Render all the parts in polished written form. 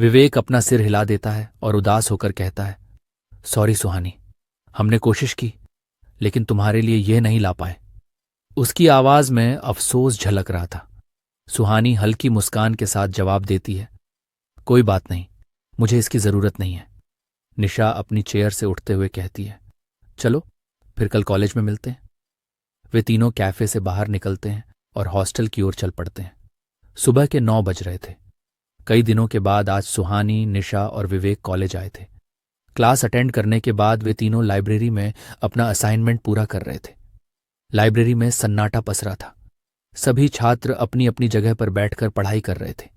विवेक अपना सिर हिला देता है और उदास होकर कहता है, सॉरी सुहानी, हमने कोशिश की लेकिन तुम्हारे लिए यह नहीं ला पाए। उसकी आवाज में अफसोस झलक रहा था। सुहानी हल्की मुस्कान के साथ जवाब देती है, कोई बात नहीं, मुझे इसकी जरूरत नहीं है। निशा अपनी चेयर से उठते हुए कहती है, चलो फिर कल कॉलेज में मिलते हैं। वे तीनों कैफे से बाहर निकलते हैं और हॉस्टल की ओर चल पड़ते हैं। सुबह के 9 बज रहे थे। कई दिनों के बाद आज सुहानी, निशा और विवेक कॉलेज आए थे। क्लास अटेंड करने के बाद वे तीनों लाइब्रेरी में अपना असाइनमेंट पूरा कर रहे थे। लाइब्रेरी में सन्नाटा पसरा था। सभी छात्र अपनी अपनी जगह पर बैठकर पढ़ाई कर रहे थे।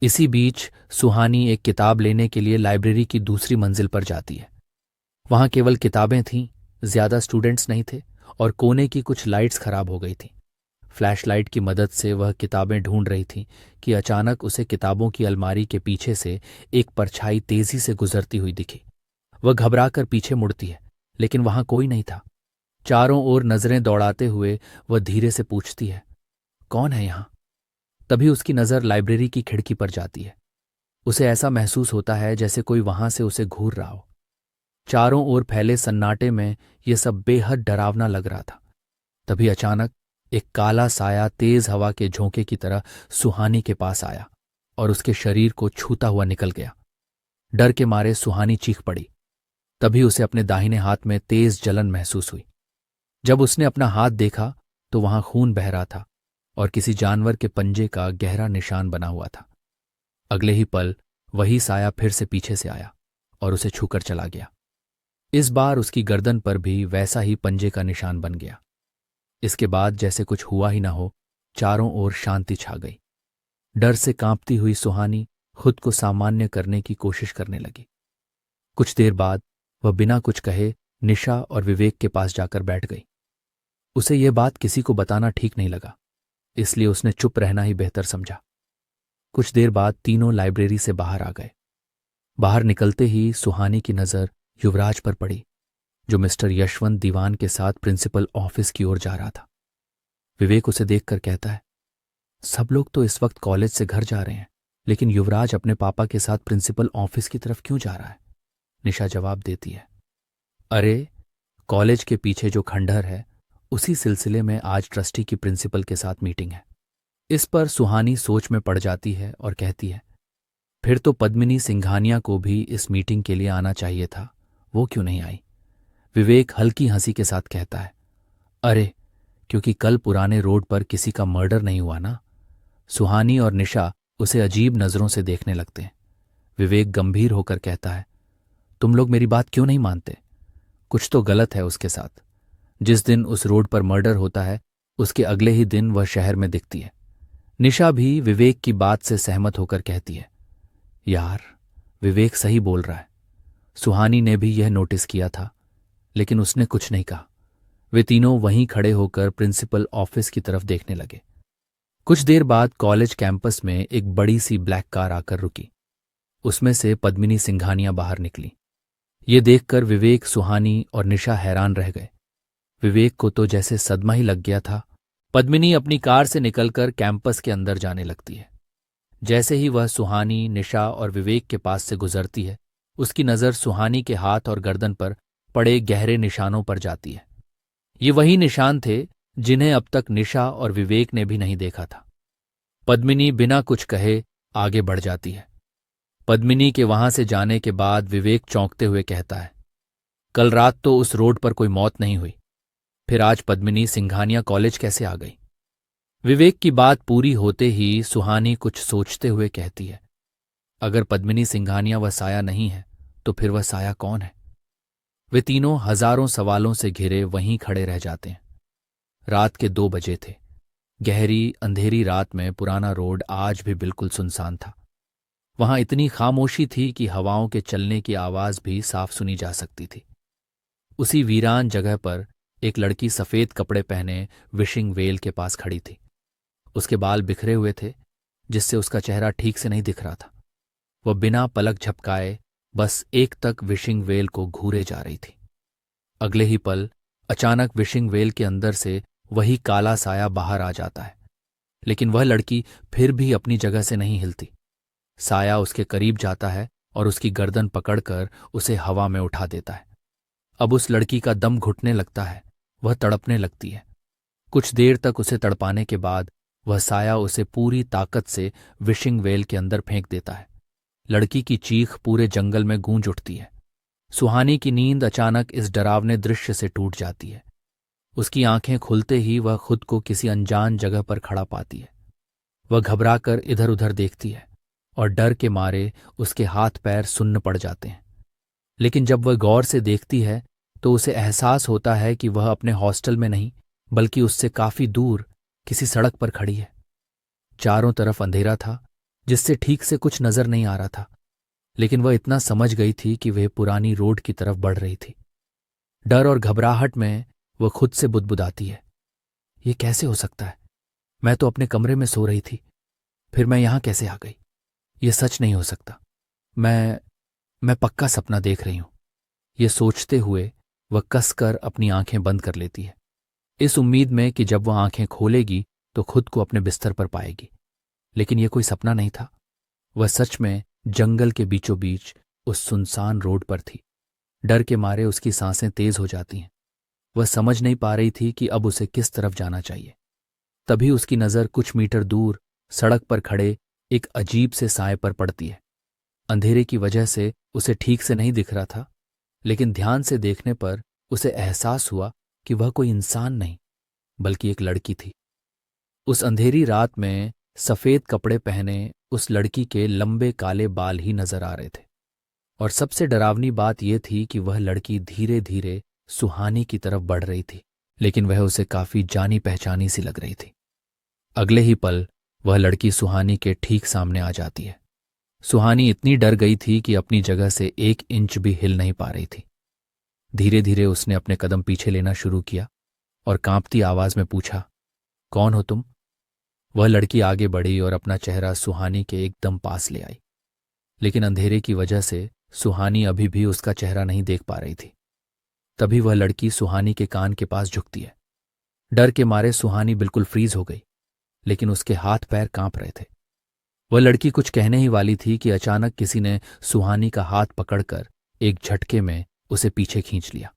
इसी बीच सुहानी एक किताब लेने के लिए लाइब्रेरी की दूसरी मंजिल पर जाती है। वहां केवल किताबें थीं, ज्यादा स्टूडेंट्स नहीं थे और कोने की कुछ लाइट्स खराब हो गई थीं। फ्लैशलाइट की मदद से वह किताबें ढूंढ रही थी कि अचानक उसे किताबों की अलमारी के पीछे से एक परछाई तेजी से गुजरती हुई दिखी। वह घबराकर पीछे मुड़ती है, लेकिन वहां कोई नहीं था। चारों ओर नजरें दौड़ाते हुए वह धीरे से पूछती है, कौन है यहां? तभी उसकी नजर लाइब्रेरी की खिड़की पर जाती है। उसे ऐसा महसूस होता है जैसे कोई वहां से उसे घूर रहा हो। चारों ओर फैले सन्नाटे में यह सब बेहद डरावना लग रहा था। तभी अचानक एक काला साया तेज हवा के झोंके की तरह सुहानी के पास आया और उसके शरीर को छूता हुआ निकल गया। डर के मारे सुहानी चीख पड़ी। तभी उसे अपने दाहिने हाथ में तेज जलन महसूस हुई। जब उसने अपना हाथ देखा तो वहां खून बह रहा था और किसी जानवर के पंजे का गहरा निशान बना हुआ था। अगले ही पल वही साया फिर से पीछे से आया और उसे छूकर चला गया। इस बार उसकी गर्दन पर भी वैसा ही पंजे का निशान बन गया। इसके बाद जैसे कुछ हुआ ही ना हो, चारों ओर शांति छा गई। डर से कांपती हुई सुहानी खुद को सामान्य करने की कोशिश करने लगी। कुछ देर बाद वह बिना कुछ कहे निशा और विवेक के पास जाकर बैठ गई। उसे यह बात किसी को बताना ठीक नहीं लगा, इसलिए उसने चुप रहना ही बेहतर समझा। कुछ देर बाद तीनों लाइब्रेरी से बाहर आ गए। बाहर निकलते ही सुहानी की नजर युवराज पर पड़ी, जो मिस्टर यशवंत दीवान के साथ प्रिंसिपल ऑफिस की ओर जा रहा था। विवेक उसे देखकर कहता है, सब लोग तो इस वक्त कॉलेज से घर जा रहे हैं, लेकिन युवराज अपने पापा के साथ प्रिंसिपल ऑफिस की तरफ क्यों जा रहा है? निशा जवाब देती है, अरे कॉलेज के पीछे जो खंडहर है उसी सिलसिले में आज ट्रस्टी की प्रिंसिपल के साथ मीटिंग है। इस पर सुहानी सोच में पड़ जाती है और कहती है, फिर तो पद्मिनी सिंघानिया को भी इस मीटिंग के लिए आना चाहिए था, वो क्यों नहीं आई? विवेक हल्की हंसी के साथ कहता है, अरे क्योंकि कल पुराने रोड पर किसी का मर्डर नहीं हुआ ना। सुहानी और निशा उसे अजीब नजरों से देखने लगते हैं। विवेक गंभीर होकर कहता है, तुम लोग मेरी बात क्यों नहीं मानते? कुछ तो गलत है उसके साथ। जिस दिन उस रोड पर मर्डर होता है उसके अगले ही दिन वह शहर में दिखती है। निशा भी विवेक की बात से सहमत होकर कहती है, यार विवेक सही बोल रहा है। सुहानी ने भी यह नोटिस किया था, लेकिन उसने कुछ नहीं कहा। वे तीनों वहीं खड़े होकर प्रिंसिपल ऑफिस की तरफ देखने लगे। कुछ देर बाद कॉलेज कैंपस में एक बड़ी सी ब्लैक कार आकर रुकी। उसमें से पद्मिनी सिंघानिया बाहर निकली। ये देखकर विवेक, सुहानी और निशा हैरान रह गए। विवेक को तो जैसे सदमा ही लग गया था। पद्मिनी अपनी कार से निकलकर कैंपस के अंदर जाने लगती है। जैसे ही वह सुहानी, निशा और विवेक के पास से गुजरती है, उसकी नज़र सुहानी के हाथ और गर्दन पर पड़े गहरे निशानों पर जाती है। ये वही निशान थे जिन्हें अब तक निशा और विवेक ने भी नहीं देखा था। पद्मिनी बिना कुछ कहे आगे बढ़ जाती है। पद्मिनी के वहां से जाने के बाद विवेक चौंकते हुए कहता है, कल रात तो उस रोड पर कोई मौत नहीं हुई, फिर आज पद्मिनी सिंघानिया कॉलेज कैसे आ गई? विवेक की बात पूरी होते ही सुहानी कुछ सोचते हुए कहती है, अगर पद्मिनी सिंघानिया वह साया नहीं है तो फिर वह साया कौन है? वे तीनों हजारों सवालों से घिरे वहीं खड़े रह जाते हैं। रात के 2 बजे थे। गहरी अंधेरी रात में पुराना रोड आज भी बिल्कुल सुनसान था। वहां इतनी खामोशी थी कि हवाओं के चलने की आवाज भी साफ सुनी जा सकती थी। उसी वीरान जगह पर एक लड़की सफेद कपड़े पहने विशिंग वेल के पास खड़ी थी। उसके बाल बिखरे हुए थे, जिससे उसका चेहरा ठीक से नहीं दिख रहा था। वह बिना पलक झपकाए बस एक तक विशिंग वेल को घूरे जा रही थी। अगले ही पल अचानक विशिंग वेल के अंदर से वही काला साया बाहर आ जाता है, लेकिन वह लड़की फिर भी अपनी जगह से नहीं हिलती। साया उसके करीब जाता है और उसकी गर्दन पकड़कर उसे हवा में उठा देता है। अब उस लड़की का दम घुटने लगता है, वह तड़पने लगती है। कुछ देर तक उसे तड़पाने के बाद वह साया उसे पूरी ताकत से विशिंग वेल के अंदर फेंक देता है। लड़की की चीख पूरे जंगल में गूंज उठती है। सुहानी की नींद अचानक इस डरावने दृश्य से टूट जाती है। उसकी आंखें खुलते ही वह खुद को किसी अनजान जगह पर खड़ा पाती है। वह घबराकर इधर उधर देखती है और डर के मारे उसके हाथ पैर सुन्न पड़ जाते हैं। लेकिन जब वह गौर से देखती है तो उसे एहसास होता है कि वह अपने हॉस्टल में नहीं बल्कि उससे काफी दूर किसी सड़क पर खड़ी है। चारों तरफ अंधेरा था जिससे ठीक से कुछ नजर नहीं आ रहा था, लेकिन वह इतना समझ गई थी कि वह पुरानी रोड की तरफ बढ़ रही थी। डर और घबराहट में वह खुद से बुदबुदाती है, ये कैसे हो सकता है? मैं तो अपने कमरे में सो रही थी, फिर मैं यहां कैसे आ गई? ये सच नहीं हो सकता। मैं पक्का सपना देख रही हूं। ये सोचते हुए वह कसकर अपनी आंखें बंद कर लेती है, इस उम्मीद में कि जब वह आंखें खोलेगी तो खुद को अपने बिस्तर पर पाएगी। लेकिन यह कोई सपना नहीं था, वह सच में जंगल के बीचों बीच उस सुनसान रोड पर थी। डर के मारे उसकी सांसें तेज हो जाती हैं। वह समझ नहीं पा रही थी कि अब उसे किस तरफ जाना चाहिए। तभी उसकी नज़र कुछ मीटर दूर सड़क पर खड़े एक अजीब से साए पर पड़ती है। अंधेरे की वजह से उसे ठीक से नहीं दिख रहा था, लेकिन ध्यान से देखने पर उसे एहसास हुआ कि वह कोई इंसान नहीं बल्कि एक लड़की थी। उस अंधेरी रात में सफेद कपड़े पहने उस लड़की के लंबे काले बाल ही नजर आ रहे थे, और सबसे डरावनी बात यह थी कि वह लड़की धीरे धीरे सुहानी की तरफ बढ़ रही थी, लेकिन वह उसे काफी जानी पहचानी सी लग रही थी। अगले ही पल वह लड़की सुहानी के ठीक सामने आ जाती है। सुहानी इतनी डर गई थी कि अपनी जगह से 1 इंच भी हिल नहीं पा रही थी। धीरे धीरे उसने अपने कदम पीछे लेना शुरू किया और कांपती आवाज में पूछा, कौन हो तुम? वह लड़की आगे बढ़ी और अपना चेहरा सुहानी के एकदम पास ले आई, लेकिन अंधेरे की वजह से सुहानी अभी भी उसका चेहरा नहीं देख पा रही थी। तभी वह लड़की सुहानी के कान के पास झुकती है। डर के मारे सुहानी बिल्कुल फ्रीज हो गई, लेकिन उसके हाथ पैर कांप रहे थे। वह लड़की कुछ कहने ही वाली थी कि अचानक किसी ने सुहानी का हाथ पकड़कर एक झटके में उसे पीछे खींच लिया।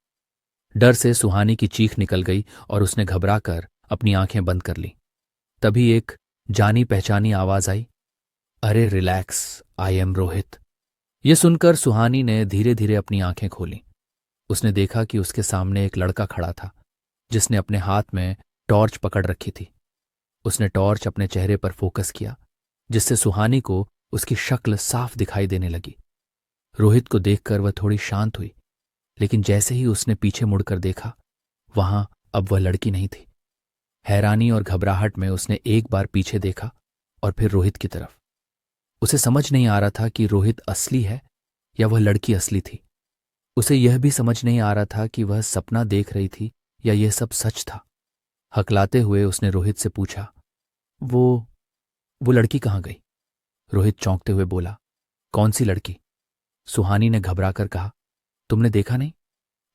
डर से सुहानी की चीख निकल गई और उसने घबराकर अपनी आंखें बंद कर ली। तभी एक जानी पहचानी आवाज आई, अरे रिलैक्स, आई एम रोहित। यह सुनकर सुहानी ने धीरे धीरे अपनी आंखें खोली। उसने देखा कि उसके सामने एक लड़का खड़ा था जिसने अपने हाथ में टॉर्च पकड़ रखी थी। उसने टॉर्च अपने चेहरे पर फोकस किया, जिससे सुहानी को उसकी शक्ल साफ दिखाई देने लगी। रोहित को देखकर वह थोड़ी शांत हुई, लेकिन जैसे ही उसने पीछे मुड़कर देखा, वहां अब वह लड़की नहीं थी। हैरानी और घबराहट में उसने एक बार पीछे देखा और फिर रोहित की तरफ। उसे समझ नहीं आ रहा था कि रोहित असली है या वह लड़की असली थी। उसे यह भी समझ नहीं आ रहा था कि वह सपना देख रही थी या यह सब सच था। हकलाते हुए उसने रोहित से पूछा, वो लड़की कहाँ गई? रोहित चौंकते हुए बोला, कौन सी लड़की? सुहानी ने घबराकर कहा, तुमने देखा नहीं?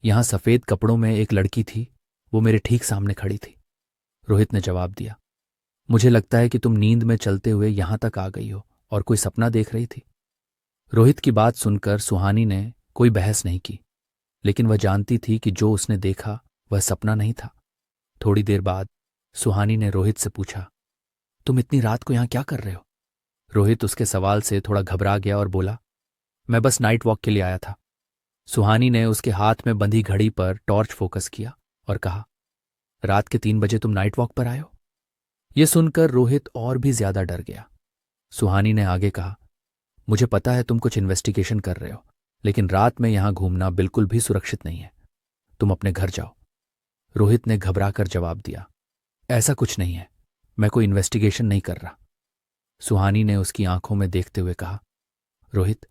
यहां सफेद कपड़ों में एक लड़की थी, वो मेरे ठीक सामने खड़ी थी। रोहित ने जवाब दिया, मुझे लगता है कि तुम नींद में चलते हुए यहां तक आ गई हो और कोई सपना देख रही थी। रोहित की बात सुनकर सुहानी ने कोई बहस नहीं की, लेकिन वह जानती थी कि जो उसने देखा वह सपना नहीं था। थोड़ी देर बाद सुहानी ने रोहित से पूछा, तुम इतनी रात को यहां क्या कर रहे हो? रोहित उसके सवाल से थोड़ा घबरा गया और बोला, मैं बस नाइट वॉक के लिए आया था। सुहानी ने उसके हाथ में बंधी घड़ी पर टॉर्च फोकस किया और कहा, रात के 3 बजे तुम नाइट वॉक पर आए हो? यह सुनकर रोहित और भी ज्यादा डर गया। सुहानी ने आगे कहा, मुझे पता है तुम कुछ इन्वेस्टिगेशन कर रहे हो, लेकिन रात में यहां घूमना बिल्कुल भी सुरक्षित नहीं है। तुम अपने घर जाओ। रोहित ने घबराकर जवाब दिया, ऐसा कुछ नहीं है, मैं कोई इन्वेस्टिगेशन नहीं कर रहा। सुहानी ने उसकी आंखों में देखते हुए कहा, रोहित,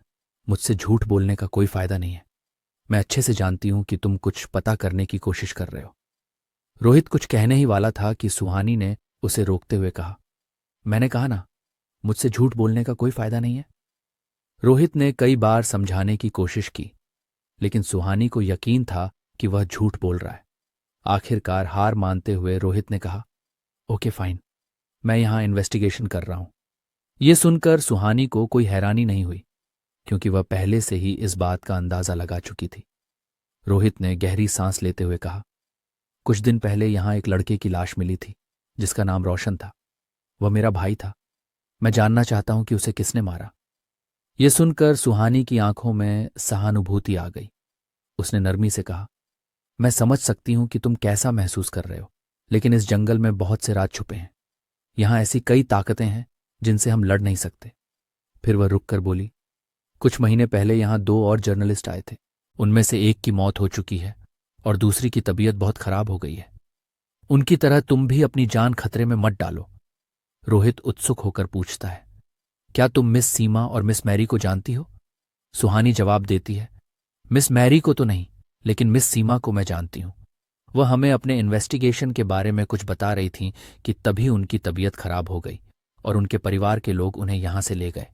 मुझसे झूठ बोलने का कोई फायदा नहीं है। मैं अच्छे से जानती हूं कि तुम कुछ पता करने की कोशिश कर रहे हो। रोहित कुछ कहने ही वाला था कि सुहानी ने उसे रोकते हुए कहा, मैंने कहा ना, मुझसे झूठ बोलने का कोई फायदा नहीं है। रोहित ने कई बार समझाने की कोशिश की, लेकिन सुहानी को यकीन था कि वह झूठ बोल रहा है। आखिरकार हार मानते हुए रोहित ने कहा, ओके फाइन, मैं यहां इन्वेस्टिगेशन कर रहा हूं। ये सुनकर सुहानी को कोई हैरानी नहीं हुई, क्योंकि वह पहले से ही इस बात का अंदाजा लगा चुकी थी। रोहित ने गहरी सांस लेते हुए कहा, कुछ दिन पहले यहां एक लड़के की लाश मिली थी जिसका नाम रोशन था। वह मेरा भाई था। मैं जानना चाहता हूं कि उसे किसने मारा। यह सुनकर सुहानी की आंखों में सहानुभूति आ गई। उसने नरमी से कहा, मैं समझ सकती हूं कि तुम कैसा महसूस कर रहे हो, लेकिन इस जंगल में बहुत से राज छुपे हैं। यहां ऐसी कई ताकतें हैं जिनसे हम लड़ नहीं सकते। फिर वह रुक कर बोली, कुछ महीने पहले यहां 2 और जर्नलिस्ट आए थे। उनमें से एक की मौत हो चुकी है और दूसरी की तबीयत बहुत खराब हो गई है। उनकी तरह तुम भी अपनी जान खतरे में मत डालो। रोहित उत्सुक होकर पूछता है, क्या तुम मिस सीमा और मिस मैरी को जानती हो? सुहानी जवाब देती है, मिस मैरी को तो नहीं, लेकिन मिस सीमा को मैं जानती हूं। वह हमें अपने इन्वेस्टिगेशन के बारे में कुछ बता रही थीं कि तभी उनकी तबीयत खराब हो गई और उनके परिवार के लोग उन्हें यहां से ले गए।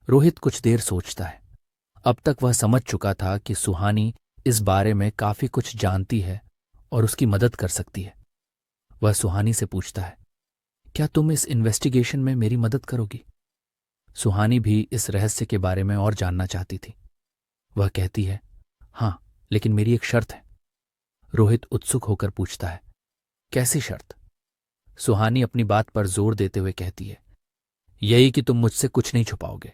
रोहित कुछ देर सोचता है। अब तक वह समझ चुका था कि सुहानी इस बारे में काफी कुछ जानती है और उसकी मदद कर सकती है। वह सुहानी से पूछता है, क्या तुम इस इन्वेस्टिगेशन में मेरी मदद करोगी? सुहानी भी इस रहस्य के बारे में और जानना चाहती थी। वह कहती है, हाँ, लेकिन मेरी एक शर्त है। रोहित उत्सुक होकर पूछता है, कैसी शर्त? सुहानी अपनी बात पर जोर देते हुए कहती है, यही कि तुम मुझसे कुछ नहीं छुपाओगे।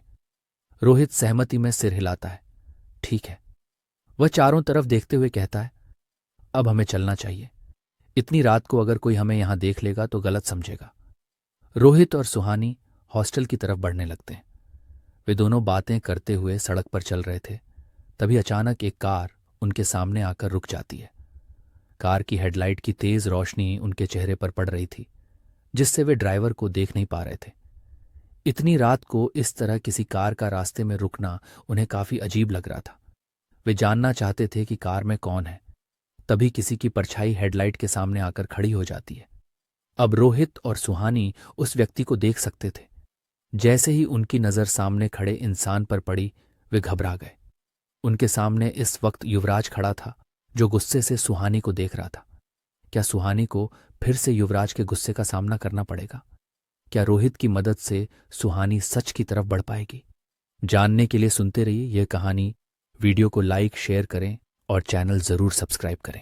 रोहित सहमति में सिर हिलाता है। ठीक है। वह चारों तरफ देखते हुए कहता है, अब हमें चलना चाहिए। इतनी रात को अगर कोई हमें यहां देख लेगा तो गलत समझेगा। रोहित और सुहानी हॉस्टल की तरफ बढ़ने लगते हैं। वे दोनों बातें करते हुए सड़क पर चल रहे थे। तभी अचानक एक कार उनके सामने आकर रुक जाती है। कार की हेडलाइट की तेज रोशनी उनके चेहरे पर पड़ रही थी, जिससे वे ड्राइवर को देख नहीं पा रहे थे। इतनी रात को इस तरह किसी कार का रास्ते में रुकना उन्हें काफी अजीब लग रहा था। वे जानना चाहते थे कि कार में कौन है। तभी किसी की परछाई हेडलाइट के सामने आकर खड़ी हो जाती है। अब रोहित और सुहानी उस व्यक्ति को देख सकते थे। जैसे ही उनकी नजर सामने खड़े इंसान पर पड़ी, वे घबरा गए। उनके सामने इस वक्त युवराज खड़ा था, जो गुस्से से सुहानी को देख रहा था। क्या सुहानी को फिर से युवराज के गुस्से का सामना करना पड़ेगा? क्या रोहित की मदद से सुहानी सच की तरफ बढ़ पाएगी? जानने के लिए सुनते रहिए यह कहानी। वीडियो को लाइक, शेयर करें और चैनल जरूर सब्सक्राइब करें।